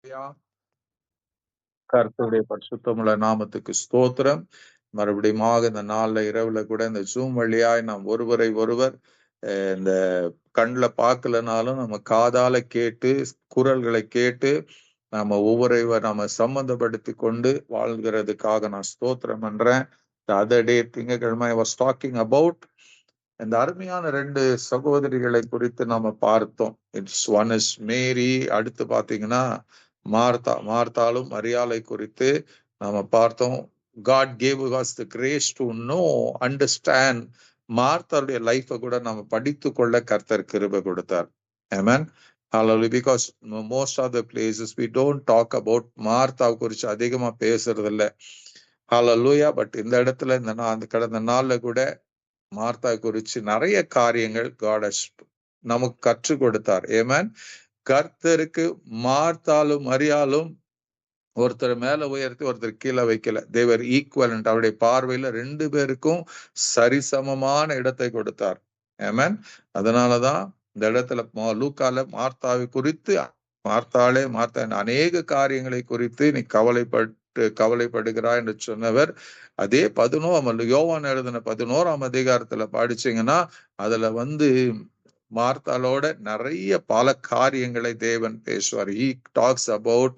ஐயா, கர்த்தருடைய பரிசுத்தமுள்ள நாமத்துக்கு ஸ்தோத்திரம். மறுபடியும் இந்த நாள்ல இரவுல கூட இந்த ஜூம் வழியாய் நாம் ஒருவரை ஒருவர் இந்த கண்ணுல பார்க்கலனாலும் நம்ம காதால கேட்டு குரல்களை கேட்டு நாம ஒவ்வொருவர் நம்ம சம்பந்தப்படுத்தி கொண்டு வாழ்கிறதுக்காக நான் ஸ்தோத்திரம் பண்றேன். அதர் டே திங்கட்கிழமை வாஸ் டாக்கிங் அபவுட் இந்த அருமையான 2 சகோதரிகளை குறித்து நாம பார்த்தோம். ஒன் இஸ் மேரி, அடுத்து பாத்தீங்கன்னா மார்த்தாலும் மரியாதை குறித்து நாம பார்த்தோம். God gave us the grace to know, understand. மார்த்தாளுடைய லைஃபை கூட நம்ம படித்து கொள்ள கர்த்தர் கிருபை கொடுத்தார். Amen. Hallelujah. Because most of the places we don't talk about Martha குறித்து அதிகமா பேசுறது இல்லை. Hallelujah. பட் இந்த இடத்துல அந்த கடந்த நாள்ல கூட மார்த்தா குறித்து நிறைய காரியங்கள் காட் நமக்கு கற்றுக் கொடுத்தார். ஏமேன். கர்த்தருக்கு மார்த்தாலும் மரியாளும் ஒருத்தர் மேல உயர்த்தி ஒருத்தர் கீழே வைக்கல. தேவர் ஈக்குவலண்ட். அவருடைய பார்வையில 2 பேருக்கும் சரிசமமான இடத்தை கொடுத்தார். ஏமேன். அதனாலதான் இந்த இடத்துல லூக்கால மார்த்தாவை குறித்து மார்த்தா அநேக காரியங்களை குறித்து நீ கவலைப்படுகிறாய் என்று சொன்னவர் அதே யோவான் எழுதின 11ஆம் அதிகாரத்துல படிச்சீங்கன்னா அதுல மார்த்தாளோட நிறைய பல காரியங்களை தேவன் பேசுவார். He talks about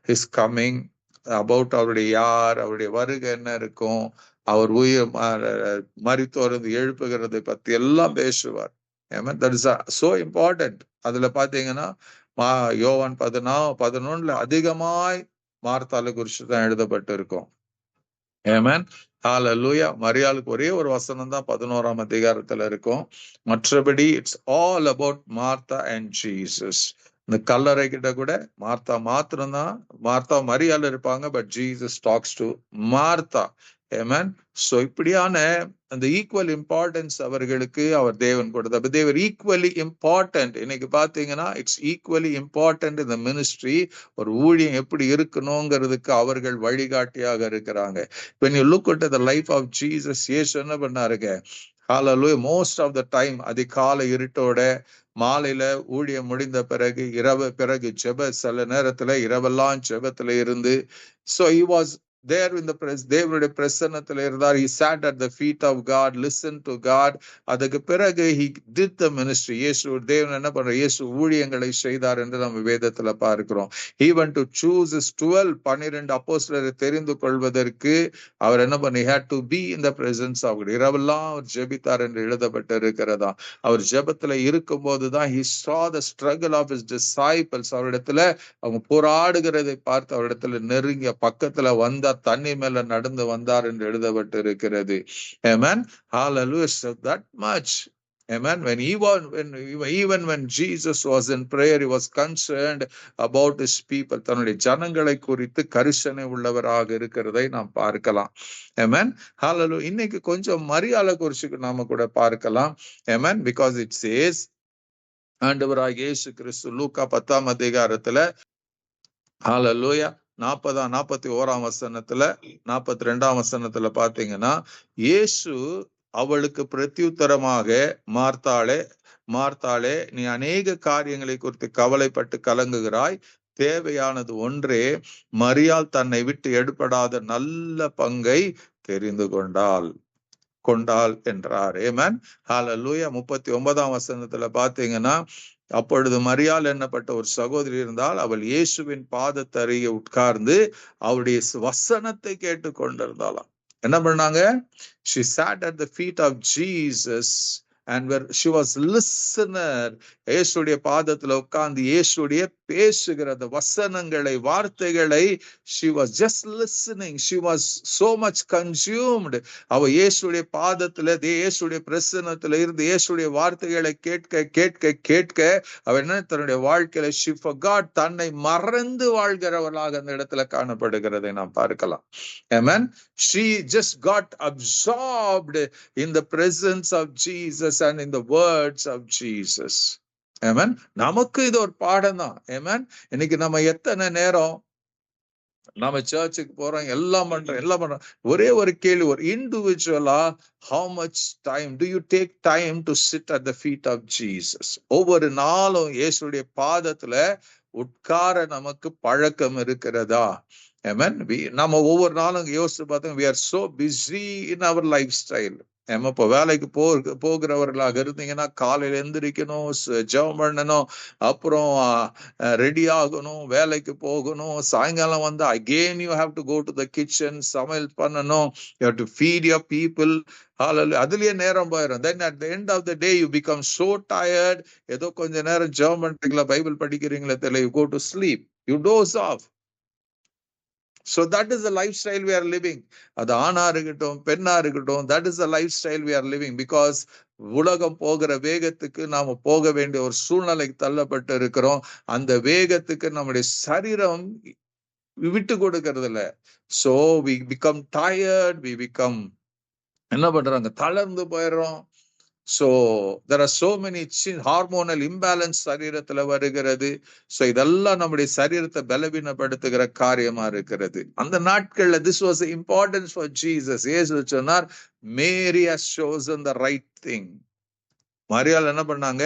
his coming, about அவருடைய வருகை என்ன இருக்கும், அவர் மரித்தோரது எழுப்புகிறதை பத்தி எல்லாம் பேசுவார். That is so important. அதுல பாத்தீங்கன்னா யோவான் 11 அதிகமாய் மார்த்தாளை குறித்து தான் எழுதப்பட்டு இருக்கும். ஆமென். ஹல்லேலூயா. மரியாளுக்கு ஒரே ஒரு வசனம் தான் 11ஆம் அதிகாரத்துல இருக்கும். மற்றபடி it's all about Martha and Jesus. இந்த கல்லறை கிட்ட கூட மார்த்தா மரியாள் இருப்பாங்க. But Jesus talks to Martha. ஆமென். சோ இப்படியான அந்த ஈக்குவல் இம்பார்ட்டன்ஸ் அவர்களுக்கு அவர் தேவன் கொடுத்தார். தேவர் ஈக்குவலி இம்பார்ட்டன்ட். இன்னைக்கு பாத்தீங்கன்னா இட்ஸ் ஈக்குவலி இம்பார்ட்டன்ட் இந்த மினிஸ்ட்ரி. ஒரு ஊழியம் எப்படி இருக்கணுங்கிறதுக்கு அவர்கள் வழிகாட்டியாக இருக்கிறாங்க. when you look at the life of Jesus, இயேசு என்ன பண்ணாருங்க? ஹல்லேலூயா. மோஸ்ட் ஆஃப் த டைம் அதிகாலை இருட்டோட மாலையில ஊழியம் முடிந்த பிறகு சில நேரத்துல இரவெல்லாம் ஜெபத்துல இருந்து so he was there in the தேவனுடைய பிரசன்னத்துல இருந்தார். he sat at the feet of God, listened to God. அதுக்கு பிறகு he did the ministry. தேவன் என்ன பண்ற? இயேசு ஊழியங்களை செய்தார் என்று நம்ம வேதத்துல பார்க்கிறோம். he went to choose his 12 அப்போஸ்தலரை தெரிந்து கொள்வதற்கு அவர் என்ன பண்ண? he had to be in the presence of God. இரவெல்லாம் அவர் ஜெபித்தார் என்று எழுதப்பட்டு இருக்கிறதா. அவர் ஜெபத்துல இருக்கும் போதுதான் he saw the struggle of his disciples. அவரிடத்துல அவங்க போராடுகிறதை பார்த்து அவரிடத்துல நெருங்கிய பக்கத்துல வந்தா தண்ணி மேல நடந்து வந்தார் என்று எழுதப்பட்டு இருக்கிறது. Amen. Hallelujah. So that much. Amen. Even when Jesus was in prayer, he was concerned about his people. தன்னுடைய ஜனங்களை குறித்து கரிசனை உள்ளவராக இருக்கிறதை நாம் பார்க்கலாம். Amen. Hallelujah. இன்னைக்கு கொஞ்சம் மரியாதை குறித்து நாம கூட பார்க்கலாம். Amen. Because it says, ஆண்டவராகிய இயேசு கிறிஸ்து லூக்கா 10ஆம் அதிகாரத்துல ஹல்லேலூயா 41ஆம் வசனத்துல 42ஆம் வசனத்துல பாத்தீங்கன்னா இயேசு அவளுக்கு பிரத்யுத்தரமாக மார்த்தாளே நீ அநேக காரியங்களை குறித்து கவலைப்பட்டு கலங்குகிறாய். தேவையானது ஒன்றே. மரியாள் தன்னை விட்டு எடுபடாத நல்ல பங்கை தெரிந்து கொண்டாள் என்றார். ஆமென். ஹல்லேலூயா. 39ஆம் வசனத்துல பாத்தீங்கன்னா அப்பொழுது மரியாள் என்னப்பட்ட ஒரு சகோதரி இருந்தால் அவள் இயேசுவின் பாதத்தருகே உட்கார்ந்து அவருடைய வசனத்தை கேட்டு கொண்டிருந்தாளாம். என்ன பண்ணாங்க? she sat at the feet of Jesus and where she was listener. இயேசுடைய பாதத்துல உட்கார்ந்து இயேசுடைய பேசுகிற வசனங்களை வார்த்தைகளை she was just listening. She was so much consumed. அவ இயேசுடைய பாதத்துல இயேசுடைய பிரசன்னத்துல இருந்து இயேசுடைய வார்த்தைகளை கேட்க அவ என்ன தன்னுடைய வாழ்க்கையில she forgot, தன்னை மறந்து வாழ்கிறவளாக அந்த இடத்துல காணப்படுகிறதை நாம் பார்க்கலாம். Amen. She just got absorbed in the presence of Jesus and in the words of Jesus. Amen. நமக்கு இது ஒரு பாடம் தான். Amen. இன்னைக்கு நம்ம எத்தனை நேரம் நம்ம சர்ச்சுக்கு போறோம், எல்லாம் பண்றோம். ஒரே ஒரு கேள்வி, ஒரு இண்டிவிஜுவலா how much time do you take time to sit at the feet of Jesus? ஒவ்வொரு நாளும் இயேசுடைய பாதத்துல உட்கார நமக்கு பழக்கம் இருக்கிறதா? Amen. நம்ம ஒவ்வொரு நாளும் யோசிச்சு பார்த்தோம், we are so busy in our lifestyle. நம்ம இப்போ வேலைக்கு போகிறவர்களாக இருந்தீங்கன்னா காலையில எந்திரிக்கணும், ஜெபம் பண்ணணும், அப்புறம் ரெடி ஆகணும், வேலைக்கு போகணும், சாயங்காலம் வந்து again you have to go to the kitchen, சமையல் பண்ணணும், you have to feed your people. அதுலயே நேரம் போயிடும். Then at the end of the day you become so tired. ஏதோ கொஞ்ச நேரம் ஜெபம் பண்றீங்களா, பைபிள் படிக்கிறீங்களா தெரியல, you go to sleep, you doze off. So that is the lifestyle we are living. அது ஆணா இருக்கட்டும் பெண்ணா இருக்கட்டும், that is the lifestyle we are living. Because உலகம் போகிற வேகத்துக்கு நாம போக வேண்டிய ஒரு சூழ்நிலைக்கு தள்ளப்பட்டு இருக்கிறோம். அந்த வேகத்துக்கு நம்முடைய சரீரம் விட்டு கொடுக்கறது இல்ல. So we become tired, we become என்ன பண்றாங்க, தளர்ந்து போயிடுறோம். So there are so many hormonal imbalance சரீரத்துல வருகிறது. So இதெல்லாம் நம்முடைய சரீரத்தை பலவீனப்படுத்துகிற காரியமா இருக்கிறது. அந்த நாட்கள்ல this was the importance for Jesus. இயேசு சொன்னார், Mary has chosen the right thing. மரியாள் என்ன பண்ணாங்க,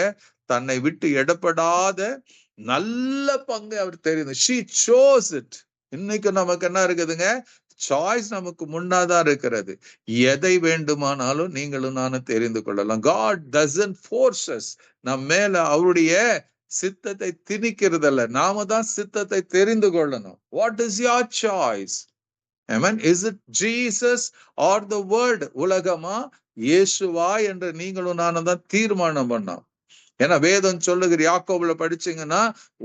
தன்னை விட்டு எடப்படாத நல்ல பங்கு அவர் தெரிந்து, she chose it. இன்னைக்கு நமக்கு என்ன இருக்குதுங்க, சாய்ஸ் நமக்கு முன்னாதான் இருக்கிறது. எதை வேண்டுமானாலும் நீங்களும் நானும் தெரிந்து கொள்ளலாம். God doesn't force us. நம்ம மேல அவருடைய சித்தத்தை திணிக்கிறதல்ல, நாம தான் சித்தத்தை தெரிந்து கொள்ளணும். What is your choice? Amen. Is it Jesus or the world? உலகமா இயேசுவா என்று நீங்களும் நானும் தான் தீர்மானம் பண்ணோம். ஏன்னா வேதம் சொல்லுகிற யாக்கோபுல படிச்சீங்கன்னா,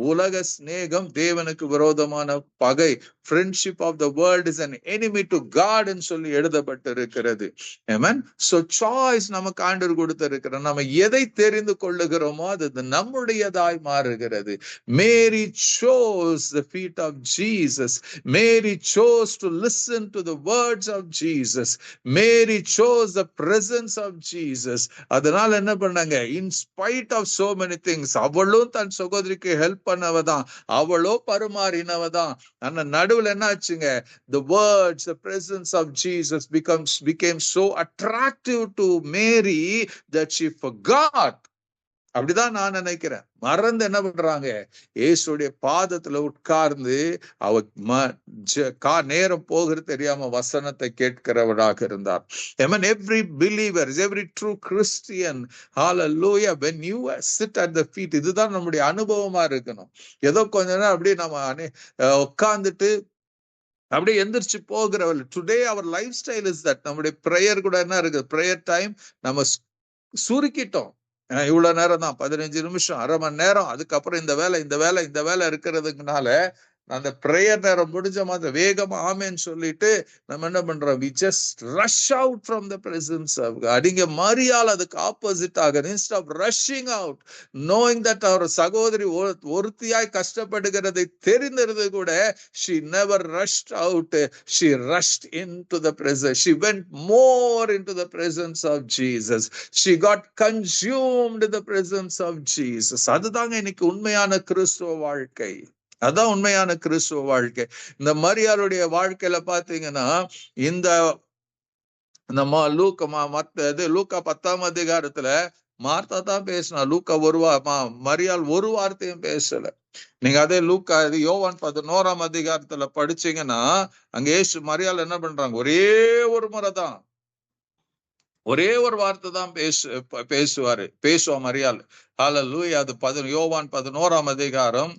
உலக சிநேகம் தேவனுக்கு விரோதமான பகை. Friendship of the world is an enemy to God ன்னு சொல்லி எழுதப்பட்டு இருக்கிறது. Amen. So choice நமக்கு ஆண்டவர் கொடுத்திருக்கிற, நம்ம எதை தெரிந்து கொள்ளுகிறோமோ அது நம்முடையதாய் மாறுகிறது. Mary chose the feet of Jesus. Mary chose to listen to the words of Jesus. Mary chose the presence of Jesus. அதனால என்ன பண்ணாங்க, in spite of so many things, அவளும் தன் சகோதரிக்கு ஹெல்ப் பண்ணவதான், அவளோ பரிமாறினவதான். ஆனா நடுவுல என்ன ஆச்சுங்க, the words, the presence of Jesus became so attractive to Mary that she forgot. அப்படிதான் நான் நினைக்கிறேன். மறந்து என்ன பண்றாங்க, இயேசுடைய பாதத்துல உட்கார்ந்து அவ நேரம் போகிறது தெரியாம வசனத்தை கேட்கிறவராக இருந்தார். Amen. Every believer, every true Christian, hallelujah, when you sit at the feet, இதுதான் நம்முடைய அனுபவமா இருக்கணும். ஏதோ கொஞ்ச நேரம் அப்படியே நம்ம உட்கார்ந்துட்டு அப்படியே எந்திரிச்சு போகிறவர்கள். டுடே அவர் லைஃப் ஸ்டைல் இஸ் தட். நம்முடைய பிரேயர் கூட என்ன இருக்கு, பிரேயர் டைம் நம்ம சுருக்கிட்டோம். இவ்வளவு நேரம் தான், 15 நிமிஷம், அரை மணி நேரம், அதுக்கப்புறம் இந்த வேலை இருக்கிறதுனால அந்த பிரேயர் நேரம் முடிஞ்ச மாதிரி வேகமா ஆமேன்னு சொல்லிட்டு நம்ம என்ன பண்றோம், we just rush out from the presence of God. இங்க மரியாள் அதுக்கு ஆப்போசிட் ஆக, instead of rushing out, knowing that our சகோதரி ஒருத்தியாய் கஷ்டப்படுகிறதை தெரிந்திருந்தது கூட, she never rushed out, she rushed into the presence. She went more into the presence of Jesus. She got consumed in the presence of Jesus. அதுதாங்க இன்னைக்கு உண்மையான கிறிஸ்துவ வாழ்க்கை. அதான் உண்மையான கிறிஸ்துவ வாழ்க்கை. இந்த மரியாளுடைய வாழ்க்கையில பாத்தீங்கன்னா, இந்த லூக்கா 10ஆம் அதிகாரத்துல மார்த்தா தான் பேசினா, மரியாள் ஒரு வார்த்தையும் பேசல. நீங்க அதே லூக்கா யோவான் 11ஆம் அதிகாரத்துல படிச்சீங்கன்னா, அங்க இயேசு மரியாள் என்ன பண்றாங்க, ஒரே ஒரு முறை தான், ஒரே ஒரு வார்த்தை தான் பேசுவா மரியாள். ஹல்லேலூயா. அது யோவான் 11ஆம் அதிகாரம்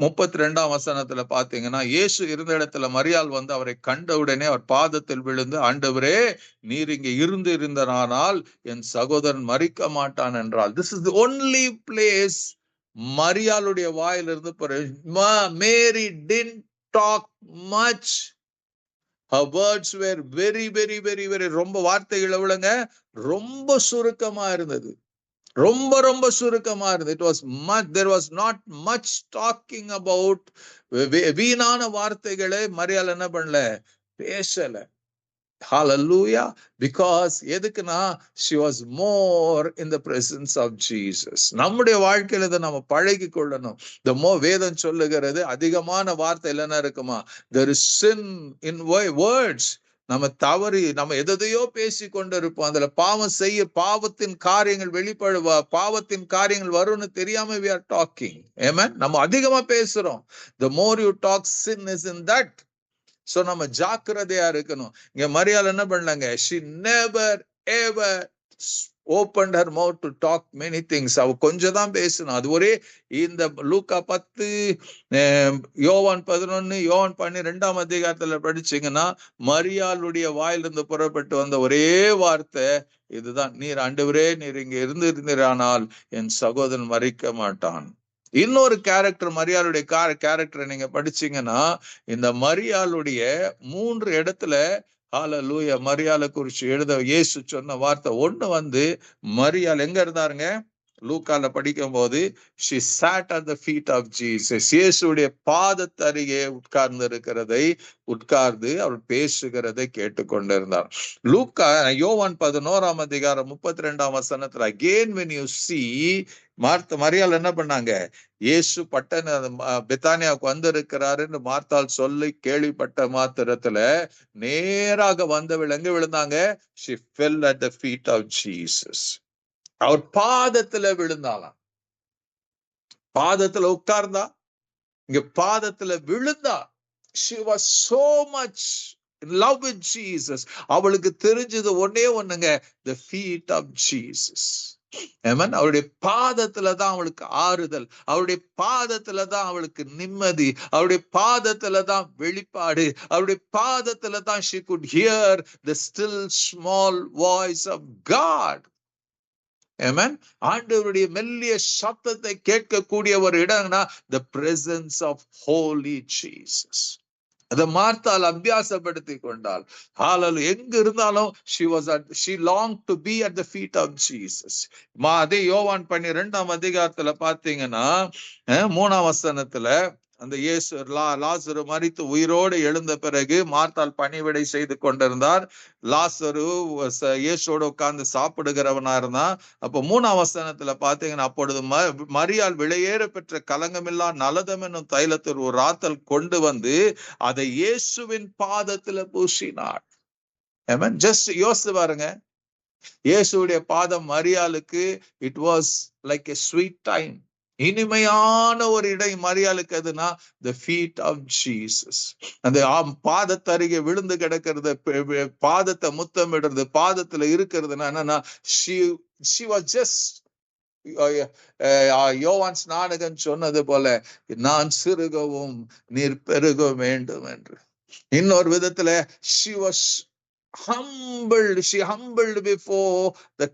32ஆம் வசனத்துல பாத்தீங்கன்னா, இயேசு இருந்த இடத்துல மரியாள் வந்து அவரை கண்டவுடனே அவர் பாதத்தில் விழுந்து, ஆண்டவரே, நீர் இங்க இருந்தனால் என் சகோதரன் மரிக்க மாட்டான் என்றால். This is the only place மரியாளுடைய வாயிலிருந்து Mary didn't talk much. Her words were very very very very, ரொம்ப வார்த்தைகள் எவ்வளவுங்க, ரொம்ப சுருக்கமா இருந்தது, ரொம்ப சுருக்கமா இருந்தது. It was much, there was not much talking about. வீணான வார்த்தைகளை மரியாள் என்ன பண்ணல, பேசல. Hallelujah. Because எதுக்குன்னா, she was more in the presence of Jesus. நம்முடைய வாழ்க்கையில இதை நம்ம பழகி கொள்ளணும். The more வேதம் சொல்லுகிறது, அதிகமான வார்த்தை இல்லைன்னா இருக்குமா, there is sin in words. நம்ம தவறி நம்ம எதையோ பேசி கொண்டு இருப்போம். அதுல பாவம் செய்ய பாவத்தின் காரியங்கள் வெளிப்படுவா, பாவத்தின் காரியங்கள் வரும்னு தெரியாம we are talking. Amen. நம்ம அதிகமா பேசுறோம். The more you talk, sin is in that. So நம்ம ஜாக்கிரதையா இருக்கணும். இங்க மரியாள் என்ன பண்ணாங்க? She never ever opened her mouth to talk many things. அவ கொஞ்சம் தான் பேசணும். அது ஒரே இந்த லூக்கா 10, யோவான் 11, யோவான் 12ஆம் அதிகாரத்துல படிச்சீங்கன்னா மரியாளுடைய வாயிலிருந்து புறப்பட்டு வந்த ஒரே வார்த்தை இதுதான், நீர் ஆண்டவரே நீர் இங்க இருந்திருந்தீரானால் என் சகோதரன் மரிக்க மாட்டான். இன்னொரு கேரக்டர் மரியாளுடைய கேரக்டரை நீங்க படிச்சீங்கன்னா இந்த மரியாளுடைய 3 இடத்துல ஹல்லேலூயா மரியாளை குறிச்சு எழுத இயேசு சொன்ன வார்த்தை. ஒண்ணு மரியாள் எங்க இருந்தாருங்க? லூக்கால படிக்கும் போது she sat at the feet of Jesus. இயேசுடைய பாதத்தருகே உட்கார்ந்து அவர் பேசுகிறதை கேட்டுக்கொண்டிருந்தார். லூக்கா யோவான் 11ஆம் அதிகாரம் 32ஆம் வசனத்துல again when you see மரியாள் என்ன பண்ணாங்க? இயேசு பெத்தானியாவுக்கு வந்திருக்கிறாருன்னு மார்த்தாள் சொல்லி கேள்விப்பட்ட மாத்திரத்துல நேராக வந்தவள் எங்க விழுந்தாங்க? She fell at the feet of Jesus. அவர் பாதத்துல விழுந்தாளாம். பாதத்துல உட்கார்ந்தா, இங்க பாதத்துல விழுந்தா. She was so much in love with Jesus. அவளுக்கு தெரிஞ்சது ஒண்ணுங்க, the feet of Jesus. ஆமென். அவருடைய பாதத்துல தான் அவளுக்கு ஆறுதல், அவருடைய பாதத்துல தான் அவளுக்கு நிம்மதி, அவருடைய பாதத்துல தான் வெளிப்பாடு, அவருடைய பாதத்துல தான் she could hear the still small voice of God. ஆமென். ஆண்டவருடைய மெல்லிய சத்தத்தை கேட்கக்கூடிய ஒரு இடம்னா the presence of holy Jesus. அதை மார்த்தாள் அபியாசப்படுத்தி கொண்டாள். ஹல்லேலூயா. எங்க இருந்தாலும் she longed to be at the feet of Jesus. அதே யோவான் 12ஆம் அதிகாரத்துல பாத்தீங்கன்னா 3ஆம் வசனத்துல அந்த இயேசு லாசரு மரித்து உயிரோடு எழுந்த பிறகு மார்த்தாள் பணிவிடை செய்து கொண்டிருந்தார். லாசரு இயேசுவோட உட்கார்ந்து சாப்பிடுகிறவனா இருந்தான். அப்போ 3ஆம் வசனத்துல பாத்தீங்கன்னா அப்பொழுது மரியாள் விலையேற பெற்ற கலங்கமில்லா நலதம் என்னும் தைலத்தில் ஒரு ராத்தல் கொண்டு வந்து அதை இயேசுவின் பாதத்துல பூசினாள். ஜஸ்ட் யோசிச்சு பாருங்க, இயேசுடைய பாதம் மரியாளுக்கு it was like a sweet time. இனிமையான ஒரு இடம் மரியாளுக்கு எதுனா the feet of Jesus. அந்த பாதத்தருகே விழுந்து கிடக்கிறது, பாதத்தை முத்தமிடுறது, பாதத்துல இருக்கிறதுனா என்னன்னா she was just யோவான் ஸ்நானகன் சொன்னது போல நான் சிறுகவும் நீர் பெருக வேண்டும் என்று. இன்னொரு விதத்துல she was humbled, she humbled before the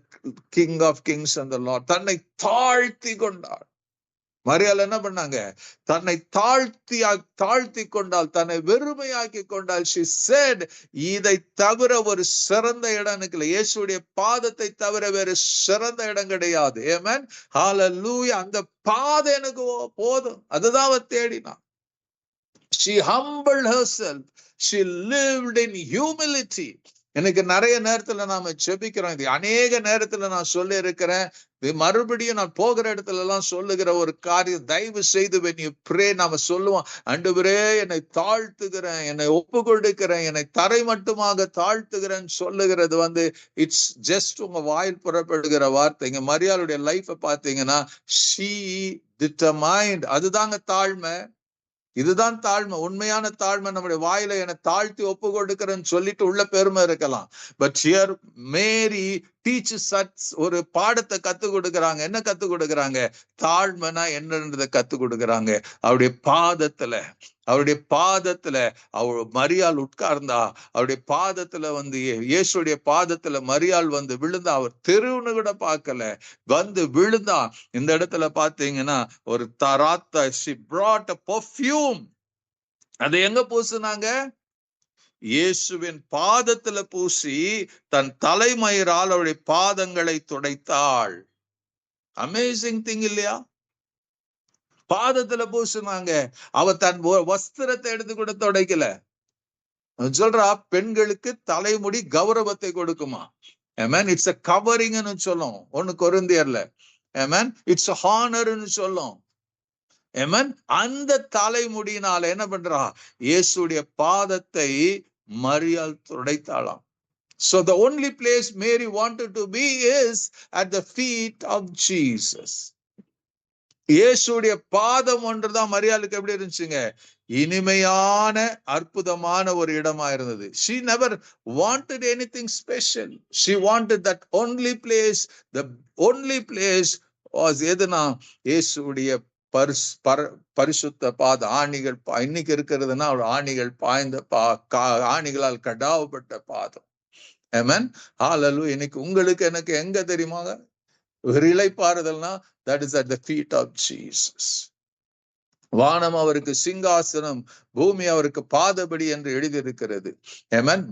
King of Kings and the Lord. தன்னை தாழ்த்தி கொண்டாள். மரியாள் என்ன பண்ணாங்க? தன்னை தாழ்த்தி கொண்டால், தன்னை வெறுமையாக்கி கொண்டால். she said இதை தவிர ஒரு சிறந்த இடம் எனக்கு இல்லை, இயேசுடைய பாதத்தை தவிர வேறு சிறந்த இடம் கிடையாது. ஆமென். ஹல்லேலூயா. அந்த பாதம் எனக்கு போதும், அதுதான் அவ தேடினான். she humbled herself, she lived in humility. எனக்கு நிறைய நேரத்துல நாம ஜெபிக்கிறோம், இது அநேக நேரத்துல நான் சொல்லி இருக்கிறேன், மறுபடியும் நான் போகிற இடத்துல எல்லாம் சொல்லுகிற ஒரு காரியம், தயவு செய்து when you pray நாம சொல்லுவோம், ஆண்டவரே என்னை தாழ்த்துகிறேன், என்னை ஒப்பு கொடுக்கிறேன், என்னை தரை மட்டுமாக தாழ்த்துகிறேன்னு சொல்லுகிறது இட்ஸ் ஜஸ்ட் உங்க வாயில் புறப்படுகிற வார்த்தைங்க. மரியாளுடைய லைஃபை பார்த்தீங்கன்னா she determined, அதுதாங்க தாழ்மை, இதுதான் தாழ்மை. உண்மையான தாழ்மை நம்முடைய வாயில என்னை தாழ்த்தி ஒப்பு கொடுக்கிறேன்னு சொல்லிட்டு உள்ள பெருமை இருக்கலாம். பட் ஹியர் மேரி டீச்சர்ஸ் ஒரு பாடத்தை கத்து கொடுக்கறாங்க. என்ன கத்து கொடுக்கறாங்க? தாழ்மைனா என்னன்றதை கத்து கொடுக்கறாங்க. அவருடைய பாதத்துல அவ மரியாள் உட்கார்ந்தா, அவருடைய பாதத்துல இயேசுடைய பாதத்துல மரியாள் விழுந்தா. அவர் தெருவுன்னு கூட பார்க்கல, விழுந்தா. இந்த இடத்துல பாத்தீங்கன்னா ஒரு தராத்தா, she brought a perfume. அதை எங்க பூசுனாங்க? இயேசுவின் பாதத்துல பூசி தன் தலைமயிரால் அவருடைய பாதங்களை துடைத்தாள். அமேசிங் திங் இல்லையா? பாதத்துல பூசுனாங்க. அவ தன் வஸ்திரத்தை எடுத்து கூட துடைக்கல. சொல்றா, பெண்களுக்கு தலைமுடி கௌரவத்தை கொடுக்குமா? ஆமென். இட்ஸ் a covering ன்னு சொல்லும் 1 கொரிந்தியர்ல. ஆமென். இட்ஸ் a honor ன்னு சொல்லும். ஆமென். அந்த தலைமுடியினால என்ன பண்றா? இயேசுடைய பாதத்தை மரியாள் துடைத்தாளாம். So the only place Mary wanted to be is at the feet of Jesus. இயேசுடைய பாதம் ஒன்றுதான் மரியாளுக்கு எப்படி இருந்துச்சுங்க? இனிமையான அற்புதமான ஒரு இடமா இருந்தது. She never wanted anything special. She wanted that only place. The only place was எதுனா இயேசுடைய பரிசுத்த பாத ஆணிகள். இன்னைக்கு இருக்கிறதுனா ஆணிகள் பாய்ந்த ஆணிகளால் கடாவப்பட்ட பாதம். ஆமென். ஹalleluya. இன்னைக்கு உங்களுக்கு எனக்கு எங்க தெரியுமா இளைப்பாறுதல்னா that is at the feet of Jesus. வானம் அவருக்கு சிங்காசனம், பூமி அவருக்கு பாதபடி என்று எழுதியிருக்கிறது. ஆமென்.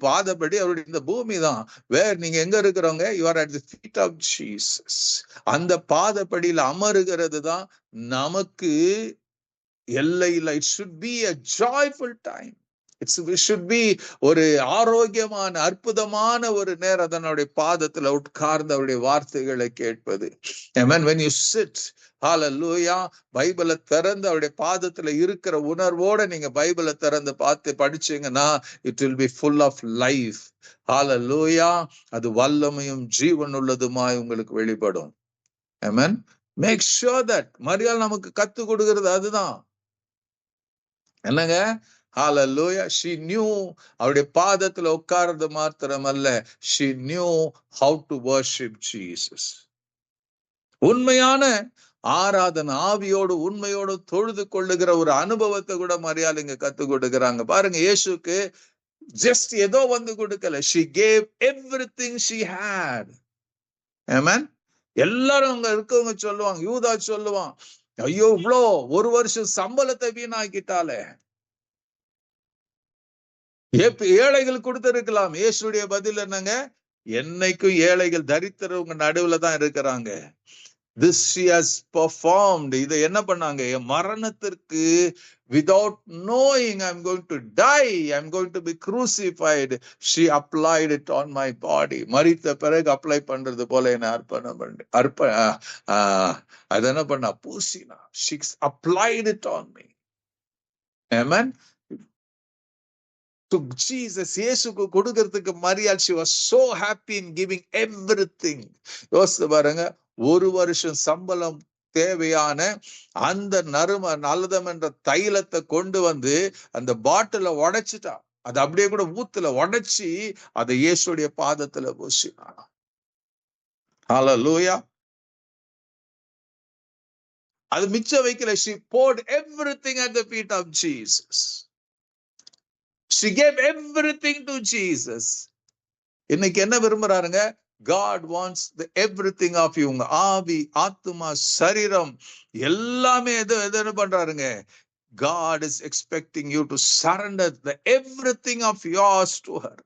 பாதபடி அவருடைய இந்த பூமி தான். வேற நீங்க எங்க இருக்கிறவங்க? you are at the feet of Jesus. அந்த பாதபடியில் அமருகிறது தான் நமக்கு எல்லையில். it should be a joyful time. it should be ஒரு ஆரோக்கியமான அற்புதமான ஒரு நேரம் அதனுடைய பாதத்துல உட்கார்ந்து அவருடைய வார்த்தைகளை கேட்பது. Amen. When you sit, hallelujah, பைபிளை திறந்து அவருடைய பாதத்துல இருக்கிற உணர்வோட நீங்க பைபிளை திறந்து பார்த்து படிச்சீங்கன்னா it will be full of life. hallelujah. அது வல்லமையும் ஜீவன் உள்ளதுமாய் உங்களுக்கு வெளிப்படும். Amen. Make sure that மரியாள் நமக்கு கத்து கொடுக்கிறது அதுதான். என்னங்க? hallelujah. She knew அவருடைய பாதத்துல உட்கார்றது மாத்திரமல்ல, she knew how to worship Jesus. உண்மையான ஆராதனை ஆவியோடு உண்மையோடு தொழுது கொள்ளுகிற ஒரு அனுபவத்தை கூட மரியாள் இங்க கத்து கொடுக்கிறாங்க. பாருங்க, இயேசுக்கு ஜஸ்ட் ஏதோ வந்து கொடுக்கல. she gave everything she had. Amen. எல்லாரும் அங்க இருக்கவங்க சொல்லுவாங்க, யூதா சொல்லுவான், ஐயோ இவ்வளோ ஒரு வருஷம் சம்பளத்தை வீணாக்கிட்டாலே, ஏழைகள் கொடுத்திருக்கலாம். இயேசுடைய பதில் என்னங்க? என்னைக்கும் ஏழைகள் தரித்திரவங்க நடுவுல தான் இருக்கிறாங்க. This she has performed. இதை என்ன பண்ணாங்க? என் மரணத்திற்கு without knowing I'm going to die, I'm going to be crucified, she applied it on my body. மரித்த பிறகு அப்ளை பண்றது போல என்ன அது என்ன பண்ணா? பூசினா. She applied it on me. Amen. To Jesus, இயேசுக்கு கொடுக்கிறதுக்கு மரியாள், she was so happy in giving everything. யோசித்து பாருங்க, ஒரு வருஷம் சம்பளம் தேவையான அந்த நலதம் என்ற தைலத்தை கொண்டு வந்து அந்த பாட்டில உடைச்சிட்டா. அது அப்படியே கூட ஊத்துல உடைச்சி அதை இயேசுடைய பாதத்துல பூசினா. ஹalleluya. அது மிச்சம் வைக்கல. she poured everything at the feet of Jesus. She gave everything to Jesus. இன்னைக்கு என்ன விரும்புறாருங்க? God wants the everything of you. உங்க ஆவி, ஆத்துமா, சரீரம் எல்லாமே எது பண்றாருங்க? God is expecting you to surrender the everything of yours to her.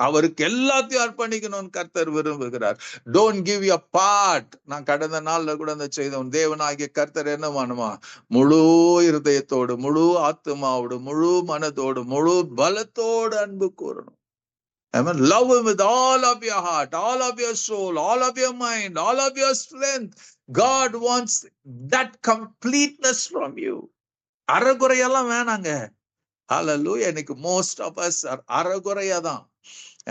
அவருக்கு எல்லாத்தையும் அர்ப்பணிக்கணும்னு கர்த்தர் விரும்புகிறார். Don't give your part. நான் கடந்த நாள்ல கூட அந்த செய்தோம். தேவனாகிய கர்த்தர் என்ன பண்ணுமா? முழு இருதயத்தோடு, முழு ஆத்மாவோடு, முழு மனதோடு, முழு பலத்தோடு அன்பு கூறணும். Amen. Love him with all of your heart, all of your soul, all of your mind, all of your strength. God wants that completeness from you. அறகுறையெல்லாம் வேணாங்க. hallelujah. இன்னைக்கு most of us are அறகுறையாதான்.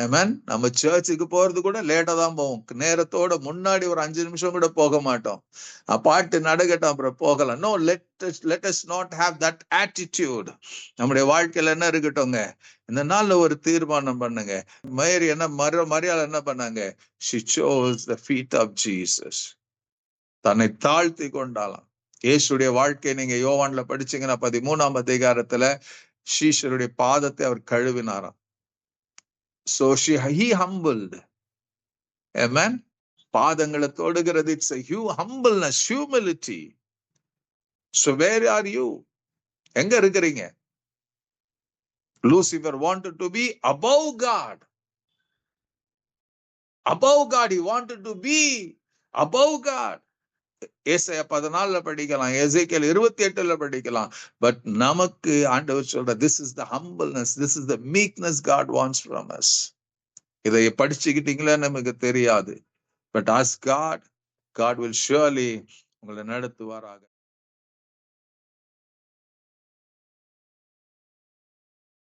Amen. நம்ம சர்ச்சுக்கு போறது கூட லேட்டா தான் போவோம். நேரத்தோட முன்னாடி ஒரு 5 நிமிஷம் கூட போக மாட்டோம். பாட்டு நடக்கட்டும் அப்புறம் போகலாம். No, let us not have that attitude. நம்முடைய வாழ்க்கையில என்ன இருக்கட்டும்ங்க? இந்த நாள்ல ஒரு தீர்மானம் பண்ணுங்க. மேரி மரியாள் என்ன பண்ணாங்க? She chose the feet of Jesus. தன்னை தாழ்த்தி கொண்டாலாம். இயேசுடைய வாழ்க்கை நீங்க யோவான்ல படிச்சீங்கன்னா 13ஆம் அதிகாரத்துல சீஷருடைய பாதத்தை அவர் கழுவினாராம். So he humbled. Amen. பாதங்களை தொடுகிறது. It's a humbleness, humility. So where are you? எங்க இருக்கிறீங்க? Lucifer wanted to be above God. Above God. He wanted to be above God. ஏசாயா 14 படிக்கலாம், எசேக்கியேல் 28 படிக்கலாம். பட் நமக்கு ஆண்டவர் சொல்ற, this is the humbleness, this is the meekness God wants from us. இதை படிச்சுக்கிட்டீங்களா நமக்கு தெரியாது. But ask God, God will surely உங்களை நடத்துவாராக.